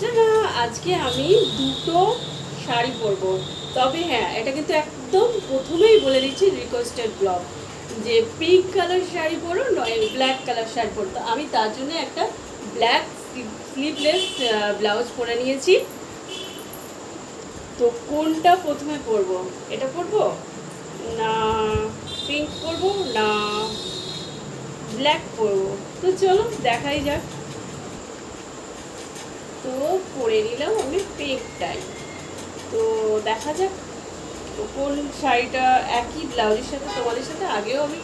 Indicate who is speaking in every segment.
Speaker 1: Tata, আজকে আমি দুটো শাড়ি পরবো। তবে হ্যাঁ, এটা কিন্তু একদম প্রথমেই বলে দিচ্ছি রিকোয়েস্টেড ব্লগ, যে পিঙ্ক কালার শাড়ি পরো নয় ব্ল্যাক কালার শাড়ি পরো। তো আমি তার জন্য একটা ব্ল্যাক স্লিভলেস ব্লাউজ পরে নিয়েছি। তো কোনটা প্রথমে পরবো, এটা পরবো না পিঙ্ক পরবো না ব্ল্যাক পরবো? তো চলো দেখাই যাক। তো পরে নিলাম আমি পিঙ্কটাই। তো দেখা যাক কোন শাড়িটা। একই ব্লাউজের সাথে তোমাদের সাথে আগেও আমি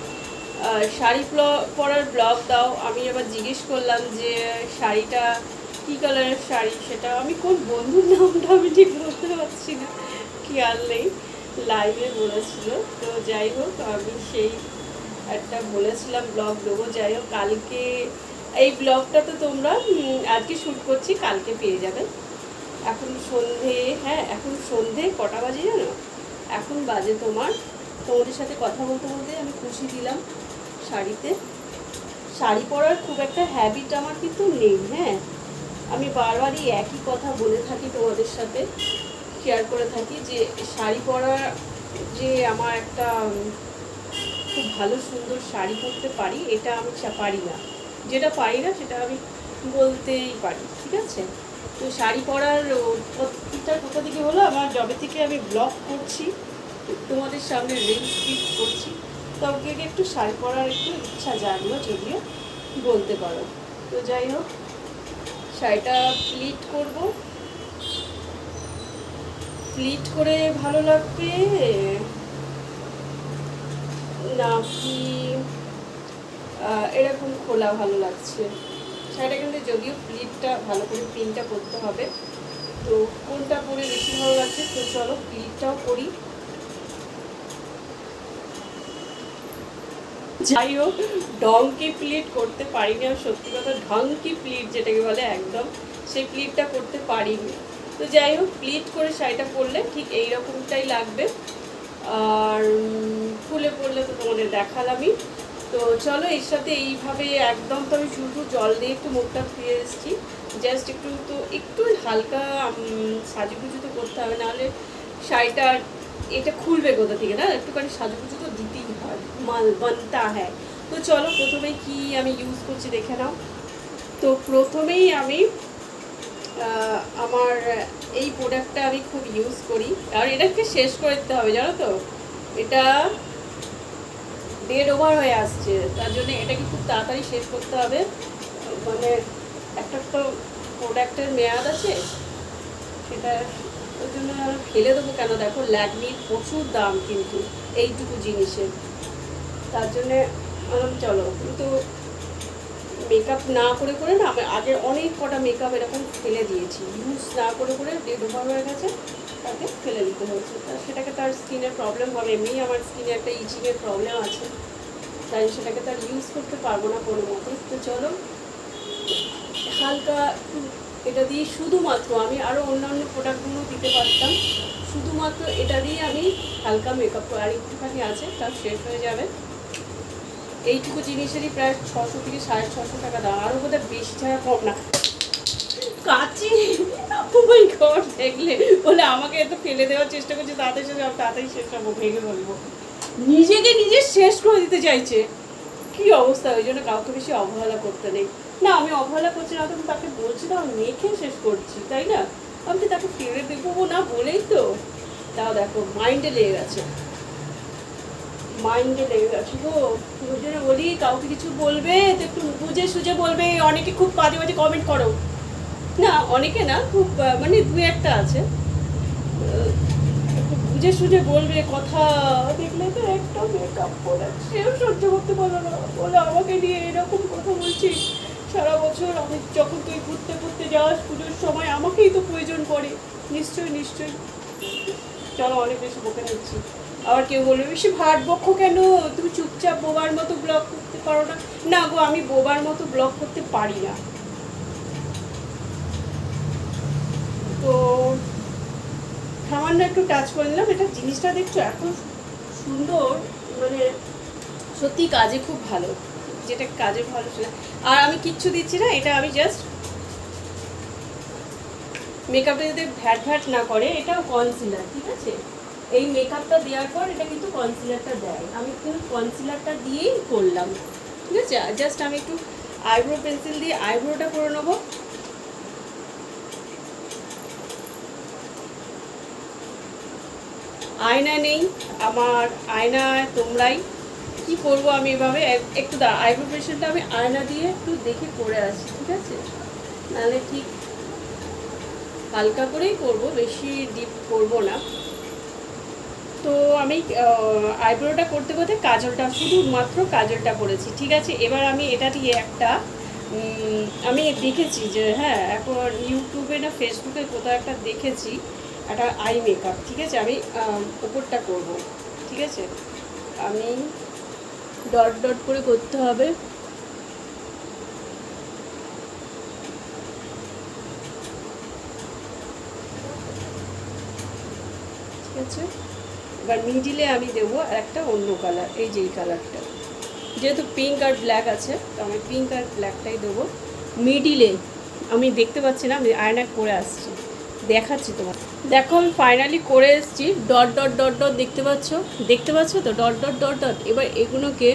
Speaker 1: শাড়ি পরার ব্লগ দাও, আমি আবার জিজ্ঞেস করলাম যে শাড়িটা কী কালারের শাড়ি, সেটা আমি কোন বন্ধুর নামটা আমি ঠিক বলতে পারছি না, খেয়াল নেই, লাইভে বলেছিল। তো যাই হোক, আমি সেই একটা বলেছিলাম ব্লগ দেবো। যাই হোক, কালকে এই ব্লগটা তো তোমরা আজকে শ্যুট করছি, কালকে পেয়ে যাবে। এখন সন্ধে, হ্যাঁ এখন সন্ধে কটা বাজে জানো? এখন বাজে তোমাদের সাথে কথা বলতে বলতে আমি খুশি দিলাম শাড়িতে। শাড়ি পরার খুব একটা হ্যাবিট আমার কিন্তু নেই। হ্যাঁ, আমি বারবারই একই কথা বলে থাকি, তোমাদের সাথে শেয়ার করে থাকি যে শাড়ি পরা যে আমার একটা খুব ভালো সুন্দর শাড়ি পরতে পারি, এটা আমি পারি না। যেটা পারি না সেটা আমি বলতেই পারি, ঠিক আছে? তো শাড়ি পরার উৎপত্তিটা কোথা থেকে হলো, আমার যবে থেকে আমি ব্লগ করছি, তোমাদের সামনে রিলস ফিট করছি, তবে একটু শাড়ি পরার একটু ইচ্ছা জাগলো, যদিও বলতে পারো। তো যাই হোক, শাড়িটা প্লিট করব। প্লিট করে ভালো লাগবে নাকি এরকম খোলা ভালো লাগছে? শাড়িটা কিন্তু যদিও প্লিটটা ভালো করে পিনটা করতে হবে, তো কোনটা পরে বেশি ভালো লাগছে? তো চলো প্লিটটাও করি। যাই হোক, ডঙ্কি প্লিট করতে পারিনি, আর সত্যি কথা ঢঙ্কি প্লিট যেটাকে বলে একদম, সেই প্লিটটা করতে পারিনি। তো যাই হোক, প্লিট করে শাড়িটা পরলে ঠিক এই রকমটাই লাগবে। আর খুলে পরলে তো তোমাদের দেখালামই। তো চলো, এর সাথে এইভাবে একদম তো আমি শুধু জল দিয়ে একটু মুখটা ধুয়ে এসেছি, জাস্ট একটু হালকা সাজুগুজু তো করতে হবে, নাহলে শাড়িটা এটা খুলবে কোথা থেকে, না একটুখানি সাজুগুজু তো দিতেই হয়, মাল বানতা হ্যাঁ। তো চলো প্রথমেই কি আমি ইউজ করছি দেখে নাও। তো প্রথমেই আমি আমার এই প্রোডাক্টটা আমি খুব ইউজ করি, আর এটাকে শেষ করে দিতে হবে জানো তো, এটা ডেড ওভার হয়ে আসছে, তার জন্য এটাকে খুব তাড়াতাড়ি শেষ করতে হবে। মানে একটা তো প্রোডাক্টের মেয়াদ আছে, সেটা ওই জন্য ফেলে দেবো কেন? দেখো ল্যাকমির প্রচুর দাম কিন্তু এইটুকু জিনিসের, তার জন্যে চলো। কিন্তু মেকআপ না করে করে না, আমি আগে অনেক কটা মেকআপ এরকম ফেলে দিয়েছি, ইউজ না করে করে ডেড ওভার হয়ে গেছে, তাকে ফেলে দিতে হয়েছে। তা সেটাকে তার স্কিনের প্রবলেম হবে, এমনি আমার স্কিনে একটা ইচিংয়ের প্রবলেম আছে, তাই সেটাকে তার ইউজ করতে পারবো না কোনো মতে। তো চলো হালকা এটা দিয়ে শুধুমাত্র, আমি আরও অন্যান্য প্রোডাক্টগুলো দিতে পারতাম, শুধুমাত্র এটা দিয়ে আমি হালকা মেকআপ, আর একটুখানি আছে তার শেষ হয়ে যাবে। এইটুকু জিনিসেরই প্রায় 600 থেকে 650 টাকা দাম, আরও বোধহয় বেশি ছাড়া কম না। কাচি ওই ঘর দেখলে বলে আমাকে এত ফেলে দেওয়ার চেষ্টা করছে, তাড়াতাড়ি শেষ হবো, ভেঙে বলবো, নিজেকে নিজে শেষ করে দিতে চাইছে, কি অবস্থা। ওই জন্য কাউকে বেশি অবহেলা করতে নেই। না আমি অবহেলা করছি না, তুমি তাকে বলছি না আমি মেখে শেষ করছি, তাই না? আমি তো তাকে ফেলে দেবো না বলেই তো। তাও দেখো মাইন্ডে লেগে গেছে গো। ওই জন্য বলি কাউকে কিছু বলবে তো একটু বুঝে সুঝে বলবে। অনেকে খুব বাজে বাজে কমেন্ট করো, না অনেকে না, খুব মানে দু একটা আছে, বুঝে সুঝে বলবে কথা। দেখলে তো একটা মেকআপ প্রোডাক্ট সেও সহ্য করতে পারো না, বলে আমাকে নিয়ে এরকম কথা বলছিস সারা বছর, আমি যখন তুই ঘুরতে ঘুরতে যাস পুজোর সময় আমাকেই তো প্রয়োজন পড়ে। নিশ্চয়ই চলো, অনেক বেশি বকে নিচ্ছি। আবার কেউ বলবে বেশি ভাট বক্ষ কেন, তুমি চুপচাপ বোবার মতো ব্লগ করতে পারো না? না গো, আমি বোবার মতো ব্লগ করতে পারি না। তো সামান্য একটু টাচ করে নিলাম, এটা জিনিসটা দেখছো এত সুন্দর, মানে সত্যি কাজে খুব ভালো, যেটা কাজে ভালো সেটা। আর আমি কিচ্ছু দিচ্ছি না, এটা আমি জাস্ট মেকআপটা যাতে ভ্যাট ভ্যাট না করে, এটাও কনসিলার, ঠিক আছে। এই মেকআপটা দেওয়ার পর এটা কিন্তু কনসিলারটা দেয়, আমি কিন্তু কনসিলারটা দিয়েই করলাম, ঠিক আছে। জাস্ট আমি একটু আইব্রো পেন্সিল দিয়ে আইব্রোটা করে নেবো। আয়না নেই আমার, আয়নায় তোমরাই কি করব, আমি এভাবে একটু আইব্রো পেন্সিলটা আমি আয়না দিয়ে একটু দেখে করে আসি, ঠিক আছে। নাহলে ঠিক হালকা করেই করব, বেশি ডিপ করব না। তো আমি আইব্রোটা করতে করতে কাজলটা, শুধুমাত্র কাজলটা করেছি, ঠিক আছে। এবার আমি এটা দিয়ে একটা আমি দেখেছি যে হ্যাঁ এখন ইউটিউবে না ফেসবুকে কোথাও একটা দেখেছি একটা আই মেকআপ, ঠিক আছে। আমি ওপরটা করব, ঠিক আছে। আমি ডট ডট করে করতে হবে, ঠিক আছে। এবার মিডিলে আমি দেবো একটা অন্য কালার, এই যে এই কালারটা, যেহেতু পিঙ্ক আর ব্ল্যাক আছে তো আমি পিঙ্ক আর ব্ল্যাকটাই দেবো মিডিলে। আমি দেখতে পাচ্ছি না, আমি আয়না করে আসছি, দেখাচ্ছি তোমার। দেখো আমি ফাইনালি করে এসেছি, ডট ডট ডট ডট দেখতে পাচ্ছ, দেখতে পাচ্ছ তো ডট ডট ডট ডট। এবার এগুলোকে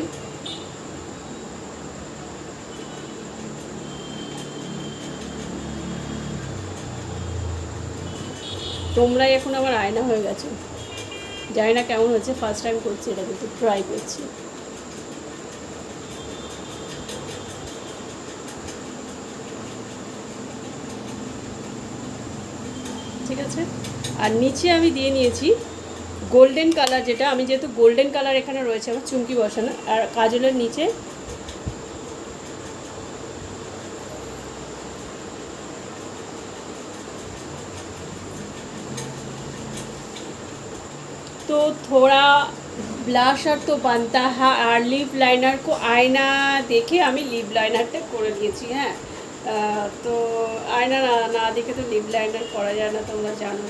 Speaker 1: তোমরাই এখন আমার আয়না হয়ে গেছে, জানি না কেমন হচ্ছে, ফার্স্ট টাইম করছি এটা, কিন্তু ট্রাই করছি। ঠিক আছে। আর নিচে আমি দিয়ে নিয়েছি গোল্ডেন কালার, যেটা আমি যেহেতু গোল্ডেন কালার এখানে রয়েছে আমার চুমকি বসানো, আর কাজলের নিচে तो थोड़ा ब्लाशर तो बनता है और लिप लाइनर को आयना देखे আমি লিপ লাইনারটা করে নিয়েছি। হ্যাঁ তো আয়না না দেখে তো লিপ লাইনার করা যায় না, তোমরা জানো।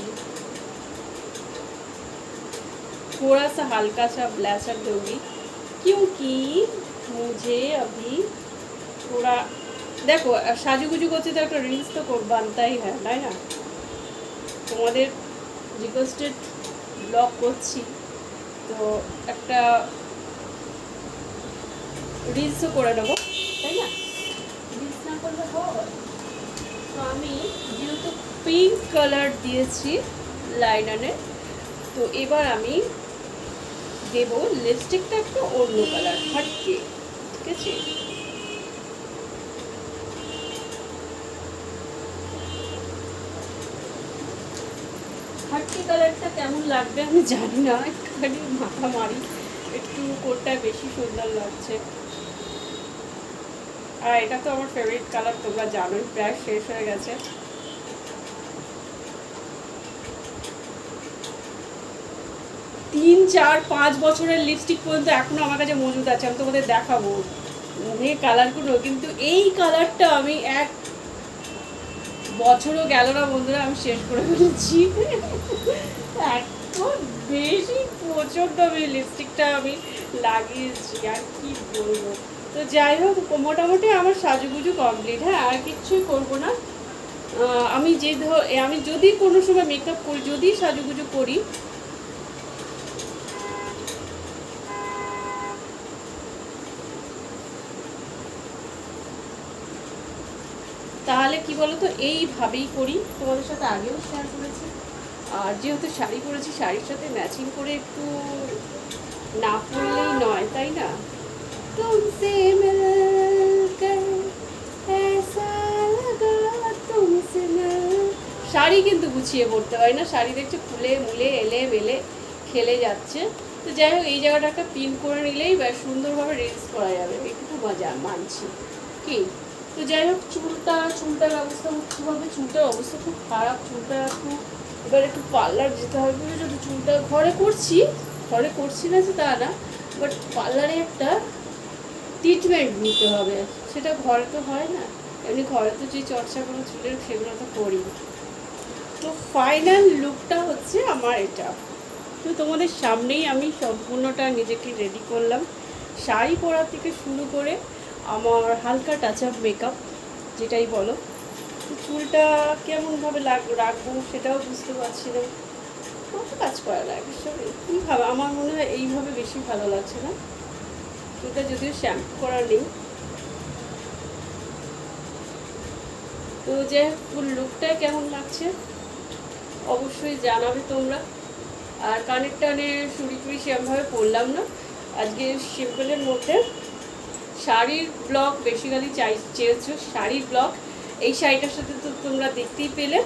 Speaker 1: थोड़ा सा हल्का सा ब्लैशर दूंगी क्योंकि मुझे अभी थोड़ा देखो সাজুগুজু করতে তো একটা রিলস তো বানতেই হয়, তাই না। তোমাদের রিকোয়েস্টেড ব্লগ করছি তো একটা রিলসও করে নেবো, তাই না। রিলস না করলে হয়। তো আমি যেহেতু পিঙ্ক কালার দিয়েছি লাইনারে, তো এবার আমি দেব লিপস্টিকটা একটু অন্য কালার হাটকে, ঠিক আছে। হাটকে কালারটা কেমন লাগবে আমি জানি না, একটুখানি মাথা মারি, একটু কোটটা বেশি সুন্দর লাগছে। আর এটা তো আমার ফেভারিট কালার, তোমরা জানোই, প্রায় শেষ হয়ে গেছে। তিন চার পাঁচ বছরের লিপস্টিক পর্যন্ত এখনো আমার কাছে মজুদ আছে, আমি তোমাদের দেখাবো এই কালারগুলো। কিন্তু এই কালারটা আমি এক বছরও গেল না বন্ধুরা, আমি শেষ করে ফেলেছি। এত বেশি প্রচণ্ড আমি লিপস্টিকটা আমি লাগিয়েছি, আর কি বলবো। তো যাই হোক মোটামুটি আমার সাজুগুজু কমপ্লিট। হ্যাঁ আর কিচ্ছুই করবো না। আমি আমি যদি কোনো সময় মেকআপ করি, যদি সাজুগুজু করি, তাহলে কি বলো তো এইভাবেই করি, তোমাদের সাথে আগেও শেয়ার করেছি। আর যেহেতু শাড়ি পরেছি, শাড়ির সাথে ম্যাচিং করে একটু না পরলেই নয়, তাই না। तुमसे मिलकर ऐसा लगा तुमसे मिल। শাড়ি কিন্তু গুছিয়ে পড়তে হয় না, শাড়ি দেখছো খুলে মুলে এলে বেলে খেলে যাচ্ছে। তো যাই হোক এই জায়গাটা একটা পিন করে নিলেই বেশ সুন্দরভাবে রিলস করা যাবে, একটু মজা মানছি কি। তো যাই হোক চুলটার অবস্থা কীভাবে, চুলটার অবস্থা খুব খারাপ, চুলটা একটু এবার একটু পার্লার যেতে হবে, যদি চুলটা ঘরে করছি না যে তা না, বাট পার্লারে একটা ট্রিটমেন্ট নিতে হবে, সেটা ঘরে তো হয় না। এমনি ঘরে তো যে চর্চা কোনো চুলের সেগুলো তো করি। তো ফাইনাল লুকটা হচ্ছে আমার এটা। তো তোমাদের সামনেই আমি সম্পূর্ণটা নিজেকে রেডি করলাম, শাড়ি পরা থেকে শুরু করে আমার হালকা টাচ আপ মেকআপ যেটাই বলো, তো চুলটা কেমনভাবে রাখবো সেটাও বুঝতে পারছি না। কত কাজ করা লাগে সব কীভাবে, আমার মনে হয় এইভাবে বেশি ভালো লাগছে না। চুলটা যদিও শ্যাম্পু করা নেই। তো যে ফুল লুকটা কেমন লাগছে অবশ্যই জানাবে তোমরা। আর কানের টানে চুড়ি টুড়ি সেরকমভাবে পরলাম না, আজকে সিম্পলের মধ্যে শাড়ির ব্লগ বেসিক্যালি চেয়েছো, শাড়ির ব্লগ। এই শাড়িটার সাথে তো তোমরা দেখতেই পেলে,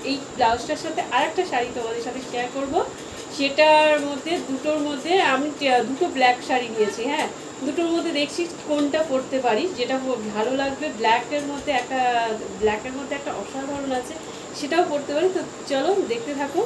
Speaker 1: এই ব্লাউজটার সাথে আরেকটা শাড়ি তোমাদের সাথে শেয়ার করব। সেটার মধ্যে দুটোর মধ্যে আমি দুটো ব্ল্যাক শাড়ি নিয়েছি। হ্যাঁ, দুটোর মধ্যে দেখছি কোনটা পরতে পারি, যেটা ভালো লাগবে। ব্ল্যাকের মধ্যে একটা অসাধারণ আছে, সেটাও পরতে পারি। তো চলো দেখতে থাকো।